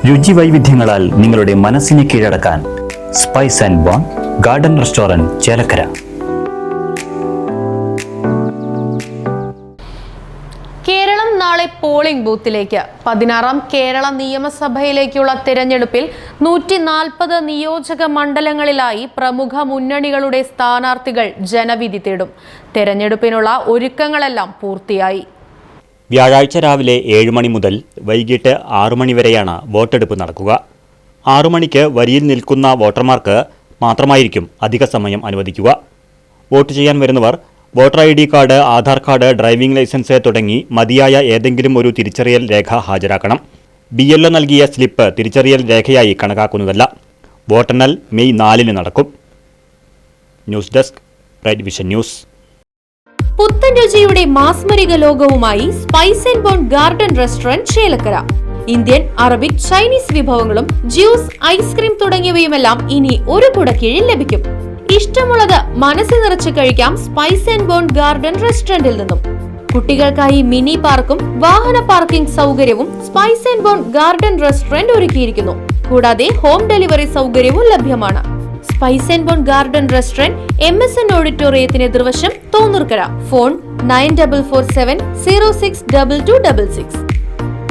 രുചി വൈവിധ്യങ്ങളാൽ നിങ്ങളുടെ മനസ്സിനെ കീഴടക്കാൻ spice and bone garden restaurant Chelakkara. Keralam നാളെ പോളിംഗ് ബൂത്തിലേക്ക്. 16ാം കേരള നിയമസഭയിലേക്കുള്ള തെരഞ്ഞെടുപ്പിൽ 140 നിയോജക മണ്ഡലങ്ങളിലായി പ്രമുഖ മുന്നണികളുടെ സ്ഥാനാർത്ഥികൾ ജനവിധി തേടും. തെരഞ്ഞെടുപ്പിനുള്ള ഒരുക്കങ്ങളെല്ലാം പൂർത്തിയായി. വ്യാഴാഴ്ച രാവിലെ 7 മണി മുതൽ വൈകിട്ട് 6 മണി വരെയാണ് വോട്ടെടുപ്പ് നടക്കുക. 6 മണിക്ക് വരിയിൽ നിൽക്കുന്ന വോട്ടർമാർക്ക് മാത്രമായിരിക്കും അധിക സമയം അനുവദിക്കുക. വോട്ട് ചെയ്യാൻ വരുന്നവർ voter ID card, Aadhaar card, driving licence തുടങ്ങി മതിയായ ഏതെങ്കിലും ഒരു തിരിച്ചറിയൽ രേഖ ഹാജരാക്കണം. BLO നൽകിയ സ്ലിപ്പ് തിരിച്ചറിയൽ രേഖയായി കണക്കാക്കുന്നതല്ല. വോട്ടെണ്ണൽ മെയ് 4-ന് നടക്കും. News desk, right vision news. പുത്തൻ രുചിയുടെ മാസ്മരിക ലോകവുമായി spice and bone garden restaurant Chelakkara. Indian, Arabic, Chinese വിഭവങ്ങളും ജ്യൂസ്, ഐസ്ക്രീം തുടങ്ങിയവയുമെല്ലാം ഇനി ഒരു കുടക്കീഴിൽ ലഭിക്കും. ഇഷ്ടമുള്ളത് മനസ്സ് നിറച്ച് കഴിക്കാം സ്പൈസ് ആൻഡ് ബോൺ ഗാർഡൻ റെസ്റ്റോറന്റിൽ നിന്നും. കുട്ടികൾക്കായി മിനി പാർക്കും വാഹന പാർക്കിംഗ് സൗകര്യവും spice and bone garden restaurant ഒരുക്കിയിരിക്കുന്നു. കൂടാതെ ഹോം ഡെലിവറി സൗകര്യവും ലഭ്യമാണ്. Spice and bone garden restaurant MSN ഓഡിറ്റോറിയത്തിന് എതിർവശം തോന്നൂർക്കര. ഫോൺ 9447 062266.